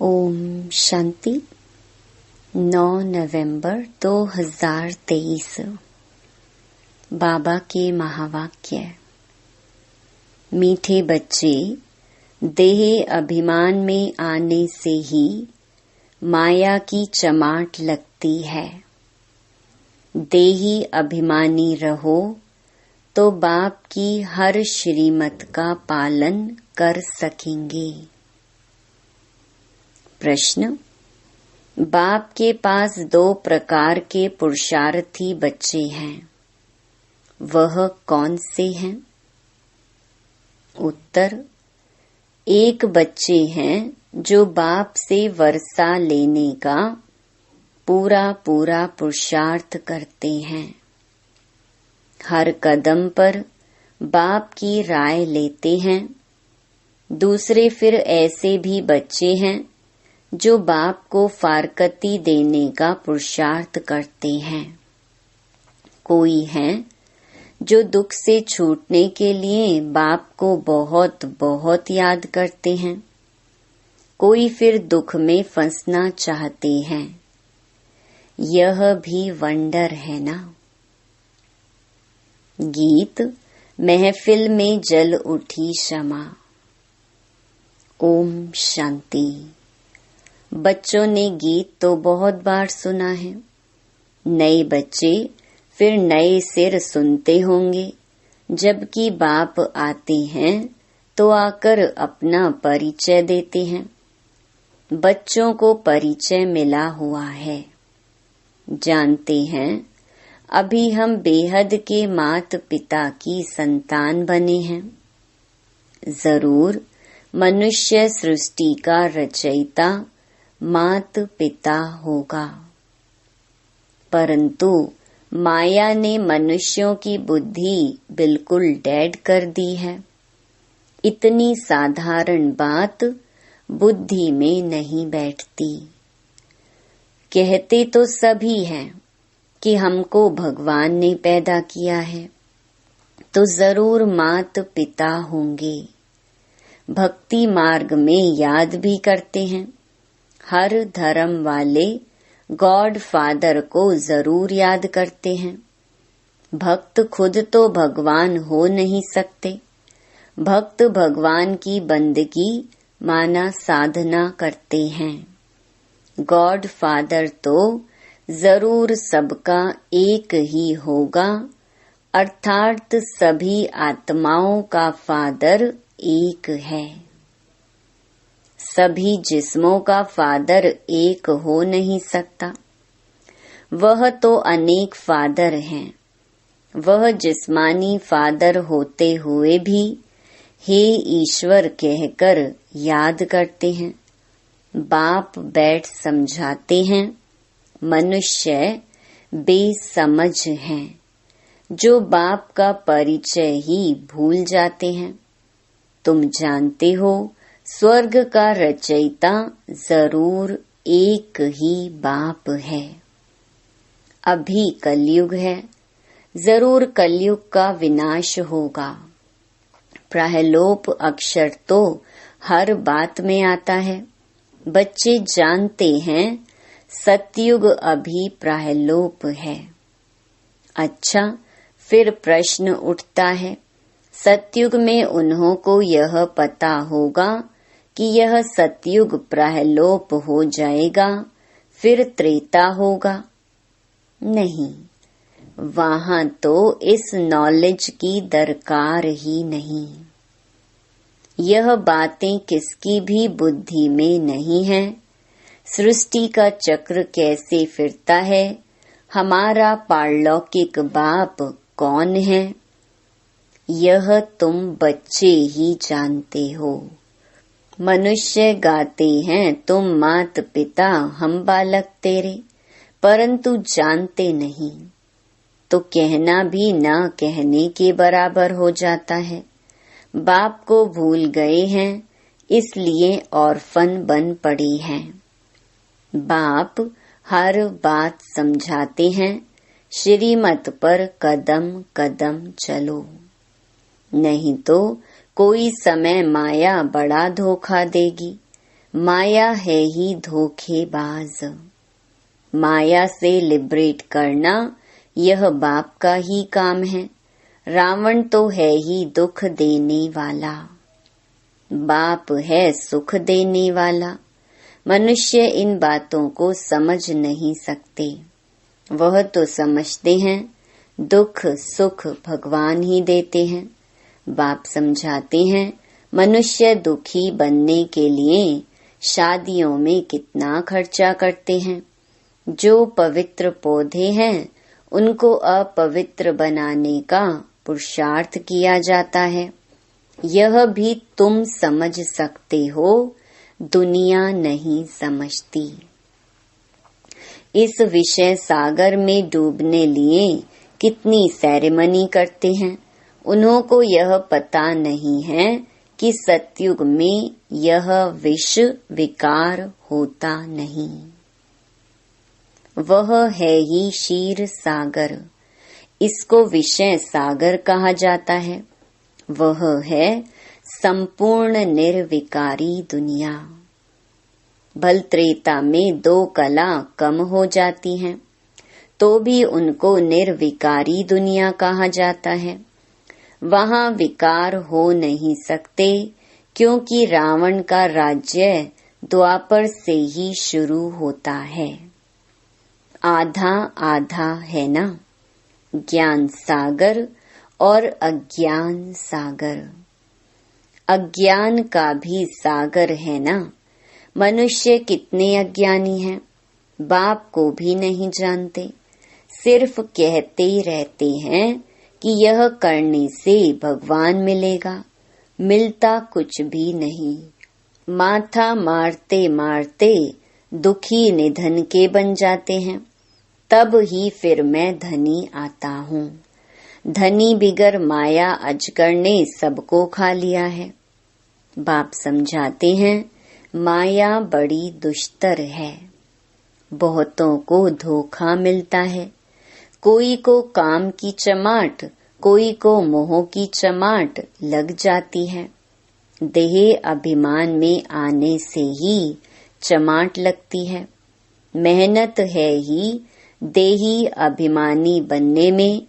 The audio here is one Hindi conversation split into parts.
ओम शांति। 9 नवंबर 2023। बाबा के महावाक्य। मीठे बच्चे, देह अभिमान में आने से ही माया की चमाट लगती है। देही अभिमानी रहो तो बाप की हर श्रीमत का पालन कर सकेंगे। प्रश्न। बाप के पास 2 प्रकार के पुरुषार्थी बच्चे हैं, वह कौन से हैं? उत्तर। एक बच्चे हैं जो बाप से वर्षा लेने का पूरा पुरुषार्थ करते हैं। हर कदम पर बाप की राय लेते हैं। दूसरे फिर ऐसे भी बच्चे हैं जो बाप को फारकती देने का पुरुषार्थ करते हैं। कोई हैं जो दुख से छूटने के लिए बाप को बहुत बहुत याद करते हैं। कोई फिर दुख में फंसना चाहते हैं। यह भी वंडर है ना। गीत। महफिल में जल उठी क्षमा। ओम शांति। बच्चों ने गीत तो बहुत बार सुना है। नए बच्चे फिर नए सिर सुनते होंगे। जबकि बाप आते हैं तो आकर अपना परिचय देते हैं। बच्चों को परिचय मिला हुआ है। जानते हैं अभी हम बेहद के माता पिता की संतान बने हैं। जरूर मनुष्य सृष्टि का रचयिता मात पिता होगा, परंतु माया ने मनुष्यों की बुद्धि बिल्कुल डेड कर दी है। इतनी साधारण बात बुद्धि में नहीं बैठती। कहते तो सभी हैं कि हमको भगवान ने पैदा किया है, तो जरूर मात पिता होंगे। भक्ति मार्ग में याद भी करते हैं। हर धर्म वाले गॉड फादर को जरूर याद करते हैं। भक्त खुद तो भगवान हो नहीं सकते। भक्त भगवान की बंदगी माना साधना करते हैं। गॉड फादर तो जरूर सबका एक ही होगा, अर्थात सभी आत्माओं का फादर एक है। सभी जिस्मों का फादर एक हो नहीं सकता। वह तो अनेक फादर हैं। वह जिस्मानी फादर होते हुए भी हे ईश्वर कहकर याद करते हैं। बाप बैठ समझाते हैं। मनुष्य बेसमझ हैं जो बाप का परिचय ही भूल जाते हैं। तुम जानते हो स्वर्ग का रचयिता जरूर एक ही बाप है। अभी कलयुग है, जरूर कलयुग का विनाश होगा। प्रहलोप अक्षर तो हर बात में आता है। बच्चे जानते हैं सतयुग अभी प्रहलोप है। अच्छा, फिर प्रश्न उठता है, सतयुग में उन्हों को यह पता होगा कि यह सतयुग प्रहलोप हो जाएगा, फिर त्रेता होगा? नहीं, वहां तो इस नॉलेज की दरकार ही नहीं। यह बातें किसकी भी बुद्धि में नहीं है। सृष्टि का चक्र कैसे फिरता है, हमारा पारलौकिक बाप कौन है, यह तुम बच्चे ही जानते हो। मनुष्य गाते हैं तुम मात पिता हम बालक तेरे, परंतु जानते नहीं, तो कहना भी न कहने के बराबर हो जाता है। बाप को भूल गए हैं, इसलिए ऑर्फन बन पड़ी हैं। बाप हर बात समझाते हैं। श्रीमत पर कदम कदम चलो, नहीं तो कोई समय माया बड़ा धोखा देगी। माया है ही धोखेबाज। माया से लिबरेट करना यह बाप का ही काम है। रावण तो है ही दुख देने वाला, बाप है सुख देने वाला। मनुष्य इन बातों को समझ नहीं सकते। वह तो समझते हैं दुख सुख भगवान ही देते हैं। बाप समझाते हैं मनुष्य दुखी बनने के लिए शादियों में कितना खर्चा करते हैं। जो पवित्र पौधे हैं उनको अपवित्र बनाने का पुरुषार्थ किया जाता है। यह भी तुम समझ सकते हो, दुनिया नहीं समझती। इस विषय सागर में डूबने लिए कितनी सेरेमनी करते हैं। उन्हों को यह पता नहीं है कि सतयुग में यह विष विकार होता नहीं। वह है ही क्षीर सागर, इसको विषय सागर कहा जाता है। वह है संपूर्ण निर्विकारी दुनिया। भल त्रेता में 2 कला कम हो जाती हैं, तो भी उनको निर्विकारी दुनिया कहा जाता है। वहाँ विकार हो नहीं सकते, क्योंकि रावण का राज्य द्वापर से ही शुरू होता है। आधा आधा है ना, ज्ञान सागर और अज्ञान सागर। अज्ञान का भी सागर है ना। मनुष्य कितने अज्ञानी हैं, बाप को भी नहीं जानते। सिर्फ कहते रहते हैं कि यह करने से भगवान मिलेगा, मिलता कुछ भी नहीं। माथा मारते मारते दुखी निधन के बन जाते हैं। तब ही फिर मैं धनी आता हूँ। धनी बिगर माया अजगर ने सबको खा लिया है। बाप समझाते हैं माया बड़ी दुष्टर है। बहुतों को धोखा मिलता है। कोई को काम की चमाट, कोई को मोह की चमाट लग जाती है। देह अभिमान में आने से ही चमाट लगती है। मेहनत है ही देही अभिमानी बनने में।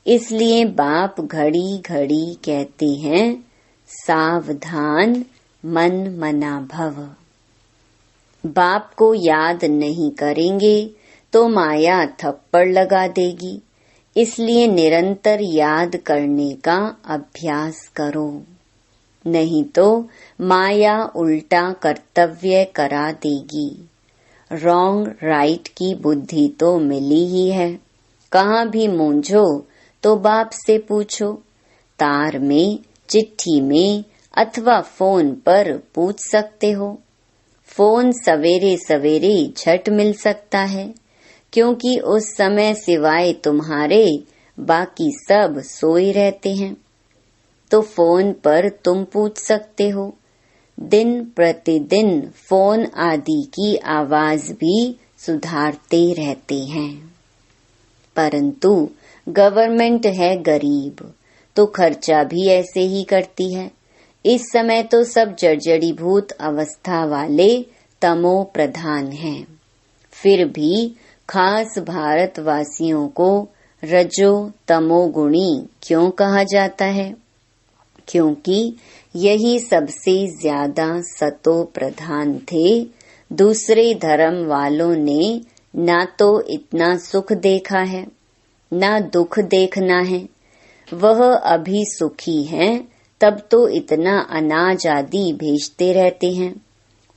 इसलिए बाप घड़ी घड़ी कहते हैं सावधान मन मना भव। बाप को याद नहीं करेंगे तो माया थप्पड़ लगा देगी। इसलिए निरंतर याद करने का अभ्यास करो, नहीं तो माया उल्टा कर्तव्य करा देगी। रॉन्ग राइट की बुद्धि तो मिली ही है। कहाँ भी मूंझो तो बाप से पूछो। तार में, चिट्ठी में अथवा फोन पर पूछ सकते हो। फोन सवेरे सवेरे झट मिल सकता है, क्योंकि उस समय सिवाय तुम्हारे बाकी सब सोए रहते हैं। तो फोन पर तुम पूछ सकते हो। दिन प्रतिदिन फोन आदि की आवाज भी सुधारते रहते हैं। परंतु गवर्नमेंट है गरीब, तो खर्चा भी ऐसे ही करती है। इस समय तो सब जर्जरीभूत अवस्था वाले तमो प्रधान हैं। फिर भी खास भारतवासियों को रजो तमोगुणी क्यों कहा जाता है? क्योंकि यही सबसे ज्यादा सतो प्रधान थे। दूसरे धर्म वालों ने ना तो इतना सुख देखा है, ना दुख देखना है। वह अभी सुखी हैं, तब तो इतना अनाज आदि भेजते रहते हैं।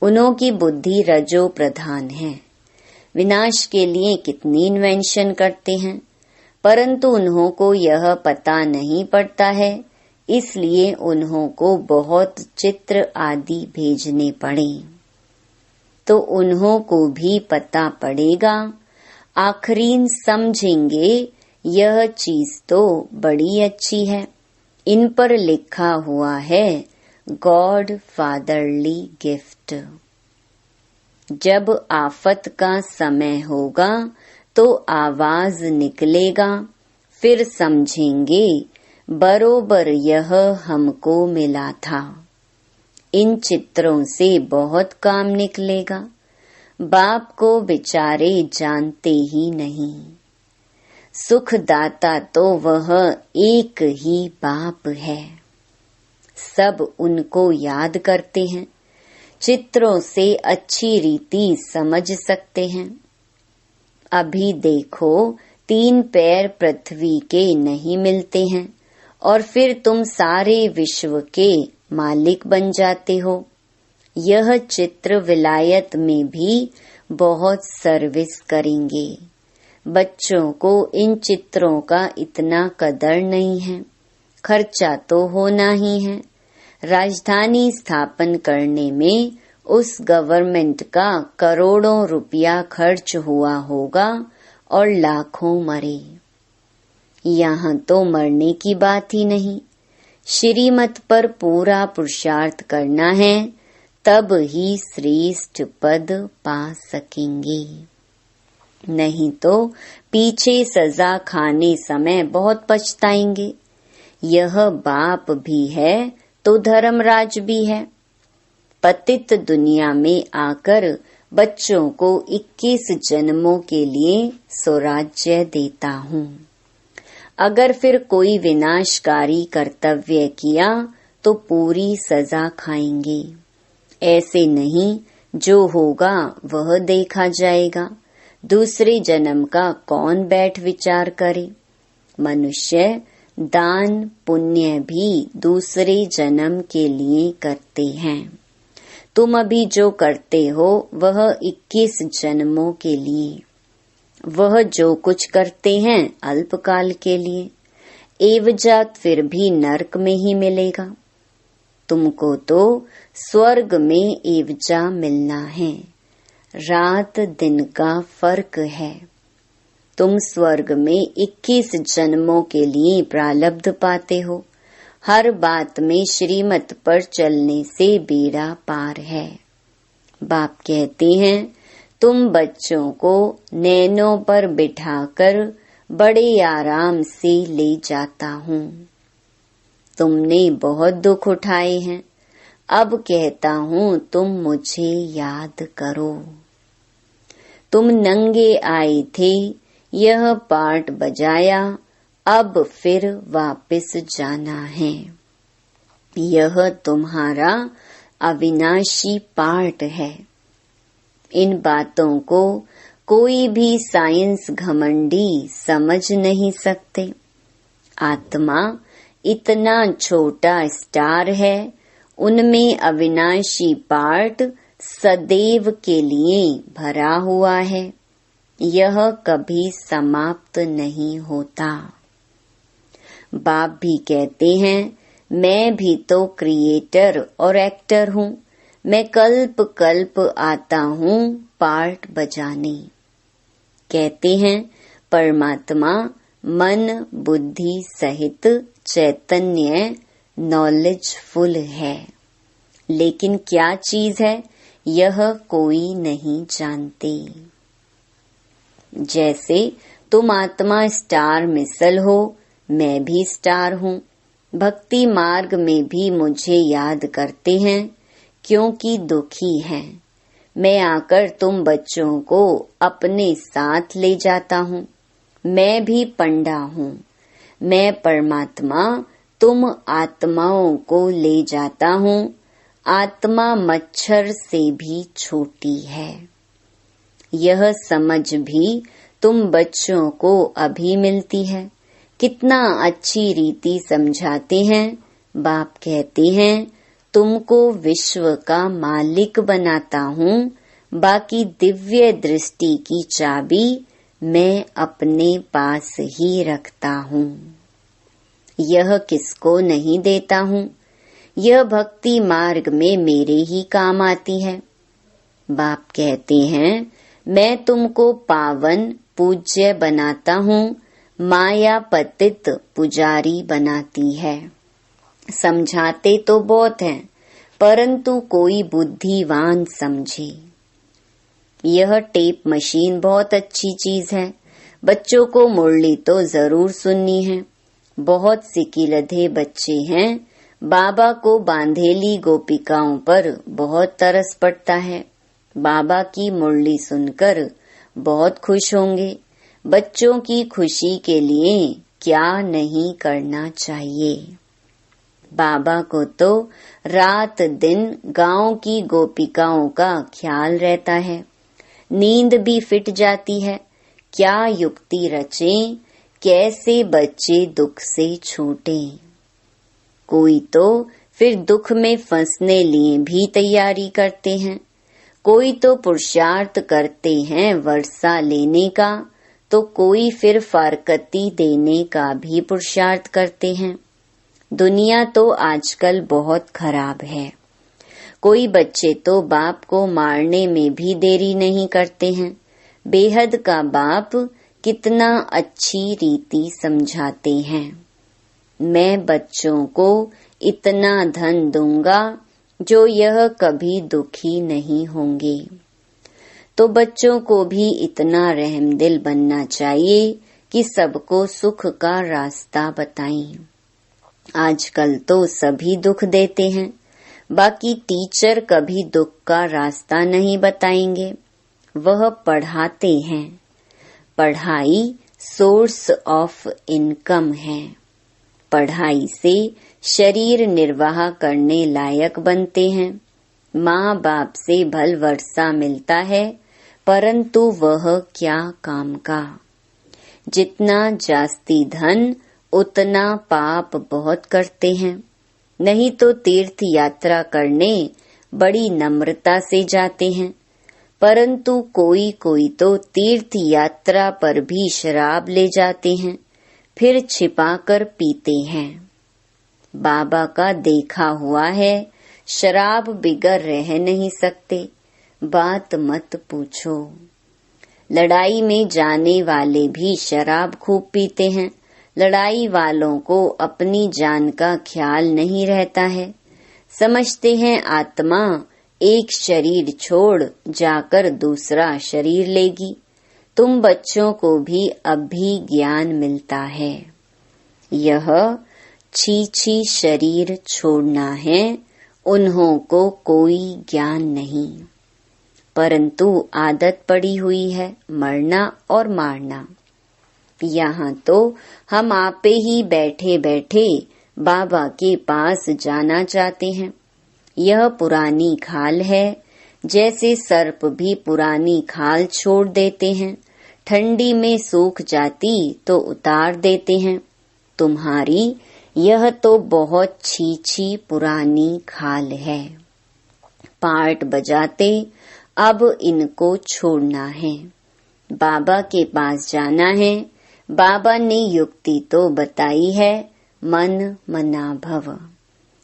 उन्हों की बुद्धि रजो प्रधान है। विनाश के लिए कितनी इन्वेंशन करते हैं, परंतु उन्हों को यह पता नहीं पड़ता है। इसलिए उन्हों को बहुत चित्र आदि भेजने पड़े, तो उन्हों को भी पता पड़ेगा। आखरीन समझेंगे यह चीज तो बड़ी अच्छी है। इन पर लिखा हुआ है गॉड फादरली गिफ्ट। जब आफत का समय होगा तो आवाज निकलेगा, फिर समझेंगे बरोबर यह हमको मिला था। इन चित्रों से बहुत काम निकलेगा। बाप को बेचारे जानते ही नहीं। सुखदाता तो वह एक ही बाप है। सब उनको याद करते हैं, चित्रों से अच्छी रीति समझ सकते हैं। अभी देखो 3 पैर पृथ्वी के नहीं मिलते हैं और फिर तुम सारे विश्व के मालिक बन जाते हो। यह चित्र विलायत में भी बहुत सर्विस करेंगे। बच्चों को इन चित्रों का इतना कदर नहीं है। खर्चा तो होना ही है। राजधानी स्थापन करने में उस गवर्नमेंट का करोड़ों रुपया खर्च हुआ होगा और लाखों मरे। यहाँ तो मरने की बात ही नहीं। श्रीमत पर पूरा पुरुषार्थ करना है, तब ही श्रेष्ठ पद पा सकेंगे। नहीं तो पीछे सजा खाने समय बहुत पछताएंगे। यह बाप भी है तो धर्मराज भी है। पतित दुनिया में आकर बच्चों को 21 जन्मों के लिए स्वराज्य देता हूँ। अगर फिर कोई विनाशकारी कर्तव्य किया तो पूरी सजा खाएंगे। ऐसे नहीं, जो होगा वह देखा जाएगा। दूसरे जन्म का कौन बैठ विचार करे। मनुष्य दान पुण्य भी दूसरे जन्म के लिए करते हैं। तुम अभी जो करते हो वह 21 जन्मों के लिए। वह जो कुछ करते हैं अल्पकाल के लिए, एवजात फिर भी नरक में ही मिलेगा। तुमको तो स्वर्ग में एवजा मिलना है। रात दिन का फर्क है। तुम स्वर्ग में 21 जन्मों के लिए प्रारब्ध पाते हो। हर बात में श्रीमत पर चलने से बेड़ा पार है। बाप कहते हैं, तुम बच्चों को नैनों पर बिठाकर बड़े आराम से ले जाता हूँ। तुमने बहुत दुख उठाए हैं। अब कहता हूँ तुम मुझे याद करो। तुम नंगे आए थे, यह पार्ट बजाया, अब फिर वापस जाना है। यह तुम्हारा अविनाशी पार्ट है। इन बातों को कोई भी साइंस घमंडी समझ नहीं सकते। आत्मा इतना छोटा स्टार है, उनमें अविनाशी पार्ट सदैव के लिए भरा हुआ है। यह कभी समाप्त नहीं होता। बाप भी कहते हैं, मैं भी तो क्रिएटर और एक्टर हूँ। मैं कल्प कल्प आता हूँ पार्ट बजाने। कहते हैं, परमात्मा मन बुद्धि सहित चैतन्य नॉलेजफुल है, लेकिन क्या चीज है यह कोई नहीं जानते। जैसे तुम आत्मा स्टार मिसल हो, मैं भी स्टार हूँ। भक्ति मार्ग में भी मुझे याद करते हैं, क्योंकि दुखी हैं। मैं आकर तुम बच्चों को अपने साथ ले जाता हूँ। मैं भी पंडा हूँ। मैं परमात्मा तुम आत्माओं को ले जाता हूँ। आत्मा मच्छर से भी छोटी है। यह समझ भी तुम बच्चों को अभी मिलती है। कितना अच्छी रीति समझाते हैं। बाप कहते हैं, तुमको विश्व का मालिक बनाता हूँ, बाकी दिव्य दृष्टि की चाबी मैं अपने पास ही रखता हूँ। यह किसको नहीं देता हूँ। यह भक्ति मार्ग में मेरे ही काम आती है। बाप कहते हैं, मैं तुमको पावन पूज्य बनाता हूँ, माया पतित पुजारी बनाती है। समझाते तो बहुत हैं, परंतु कोई बुद्धिवान समझे। यह टेप मशीन बहुत अच्छी चीज है। बच्चों को मुरली तो जरूर सुननी है। बहुत सिकिलधे बच्चे हैं, बाबा को बांधेली गोपिकाओं पर बहुत तरस पड़ता है। बाबा की मुरली सुनकर बहुत खुश होंगे। बच्चों की खुशी के लिए क्या नहीं करना चाहिए। बाबा को तो रात दिन गांव की गोपिकाओं का ख्याल रहता है। नींद भी फिट जाती है। क्या युक्ति रचें, कैसे बच्चे दुख से छूटें। कोई तो फिर दुख में फंसने लिए भी तैयारी करते हैं। कोई तो पुरुषार्थ करते हैं वर्षा लेने का, तो कोई फिर फारकती देने का भी पुरुषार्थ करते हैं। दुनिया तो आजकल बहुत खराब है। कोई बच्चे तो बाप को मारने में भी देरी नहीं करते हैं। बेहद का बाप कितना अच्छी रीति समझाते हैं। मैं बच्चों को इतना धन दूंगा जो यह कभी दुखी नहीं होंगे। तो बच्चों को भी इतना रहमदिल बनना चाहिए कि सबको सुख का रास्ता बताएं। आजकल तो सभी दुख देते हैं, बाकी टीचर कभी दुख का रास्ता नहीं बताएंगे। वह पढ़ाते हैं। पढ़ाई सोर्स ऑफ इनकम है। पढ़ाई से शरीर निर्वाह करने लायक बनते हैं। माँ बाप से भल वर्षा मिलता है, परंतु वह क्या काम का। जितना जास्ती धन उतना पाप बहुत करते हैं। नहीं तो तीर्थ यात्रा करने बड़ी नम्रता से जाते हैं, परंतु कोई कोई तो तीर्थ यात्रा पर भी शराब ले जाते हैं, फिर छिपाकर पीते हैं। बाबा का देखा हुआ है, शराब बिगर रह नहीं सकते। बात मत पूछो। लड़ाई में जाने वाले भी शराब खूब पीते हैं। लड़ाई वालों को अपनी जान का ख्याल नहीं रहता है। समझते हैं आत्मा एक शरीर छोड़ जाकर दूसरा शरीर लेगी। तुम बच्चों को भी अब भी ज्ञान मिलता है। यह छी शरीर छोड़ना है, उन्हों को कोई ज्ञान नहीं, परंतु आदत पड़ी हुई है मरना और मारना। यहाँ तो हम आपे ही बैठे बैठे बाबा के पास जाना चाहते हैं। यह पुरानी खाल है। जैसे सर्प भी पुरानी खाल छोड़ देते हैं, ठंडी में सूख जाती तो उतार देते हैं। तुम्हारी यह तो बहुत छी पुरानी खाल है। पार्ट बजाते अब इनको छोड़ना है। बाबा के पास जाना है। बाबा ने युक्ति तो बताई है, मन मना भव,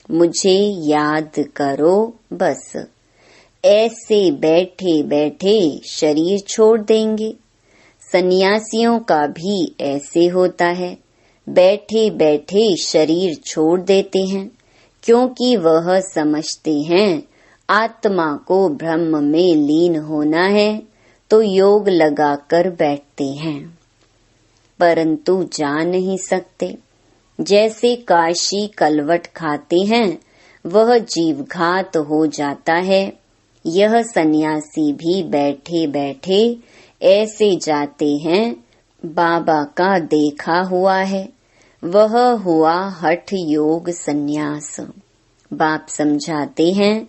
मुझे याद करो बस। ऐसे बैठे बैठे शरीर छोड़ देंगे। सन्यासियों का भी ऐसे होता है, बैठे बैठे शरीर छोड़ देते हैं, क्योंकि वह समझते हैं आत्मा को ब्रह्म में लीन होना है, तो योग लगाकर बैठते हैं, परंतु जा नहीं सकते। जैसे काशी कलवट खाते हैं, वह जीवघात हो जाता है। यह सन्यासी भी बैठे बैठे ऐसे जाते हैं। बाबा का देखा हुआ है, वह हुआ हठ योग सन्यास। बाप समझाते हैं,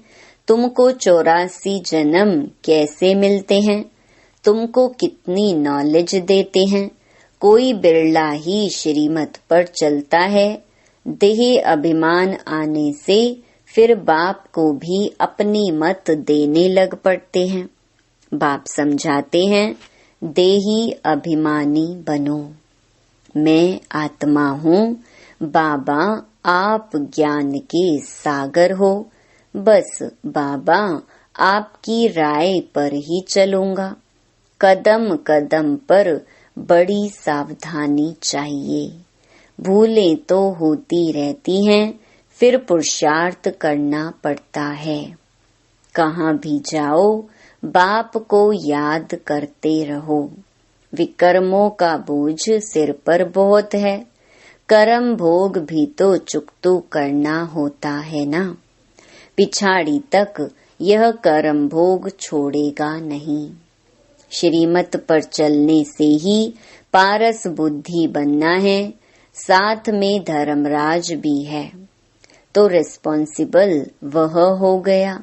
तुमको 84 जन्म कैसे मिलते हैं, तुमको कितनी नॉलेज देते हैं। कोई बिरला ही श्रीमत पर चलता है। देह अभिमान आने से फिर बाप को भी अपनी मत देने लग पड़ते हैं। बाप समझाते हैं, देही अभिमानी बनो। मैं आत्मा हूँ, बाबा आप ज्ञान के सागर हो। बस बाबा आपकी राय पर ही चलूंगा। कदम कदम पर बड़ी सावधानी चाहिए। भूलें तो होती रहती हैं, फिर पुरुषार्थ करना पड़ता है। कहाँ भी जाओ बाप को याद करते रहो। विकर्मों का बोझ सिर पर बहुत है, कर्म भोग भी तो चुकतू करना होता है ना। पिछाड़ी तक यह कर्म भोग छोड़ेगा नहीं। श्रीमत पर चलने से ही पारस बुद्धि बनना है, साथ में धर्मराज भी है, तो रिस्पॉन्सिबल वह हो गया।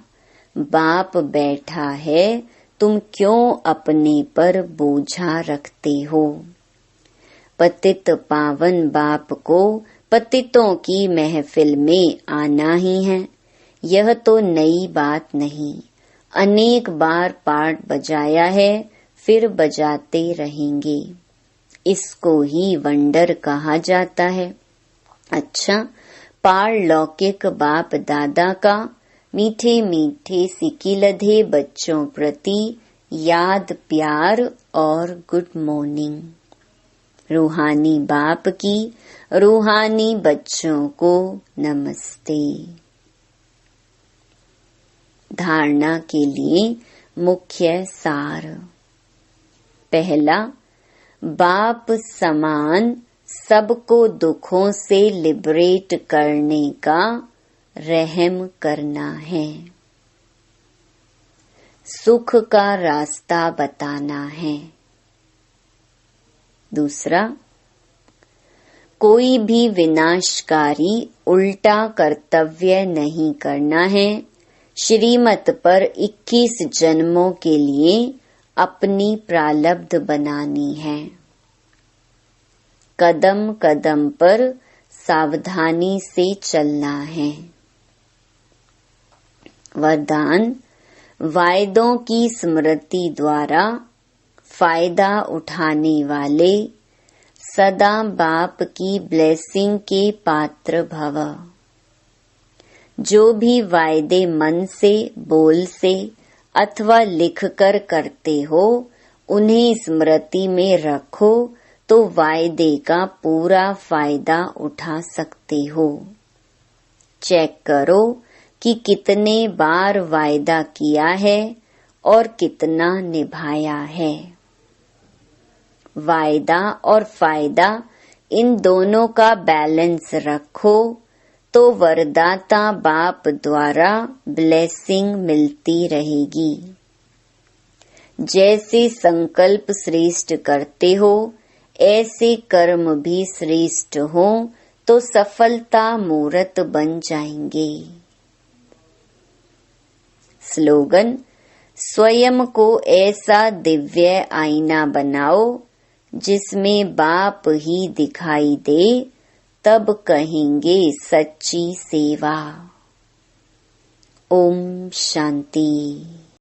बाप बैठा है, तुम क्यों अपने पर बोझा रखते हो। पतित पावन बाप को पतितों की महफिल में आना ही है, यह तो नई बात नहीं। अनेक बार पार्ट बजाया है, फिर बजाते रहेंगे। इसको ही वंडर कहा जाता है। अच्छा, पारलौकिक बाप दादा का मीठे मीठे सिकिलधे बच्चों प्रति याद, प्यार और गुड मॉर्निंग। रूहानी बाप की रूहानी बच्चों को नमस्ते। धारणा के लिए मुख्य सार। पहला, बाप समान सबको दुखों से लिबरेट करने का रहम करना है, सुख का रास्ता बताना है। दूसरा, कोई भी विनाशकारी उल्टा कर्तव्य नहीं करना है। श्रीमत पर 21 जन्मों के लिए अपनी प्रालब्ध बनानी है। कदम कदम पर सावधानी से चलना है। वरदान, वायदों की स्मृति द्वारा फायदा उठाने वाले सदा बाप की ब्लेसिंग के पात्र भव। जो भी वायदे मन से, बोल से अथवा लिखकर करते हो, उन्हें स्मृति में रखो तो वायदे का पूरा फायदा उठा सकते हो। चेक करो कि कितने बार वायदा किया है और कितना निभाया है। वायदा और फायदा इन दोनों का बैलेंस रखो तो वरदाता बाप द्वारा ब्लेसिंग मिलती रहेगी। जैसे संकल्प श्रेष्ठ करते हो, ऐसे कर्म भी श्रेष्ठ हो तो सफलता मूर्त बन जाएंगे। स्लोगन, स्वयं को ऐसा दिव्य आईना बनाओ जिसमें बाप ही दिखाई दे, तब कहेंगे सच्ची सेवा। ओम शांति।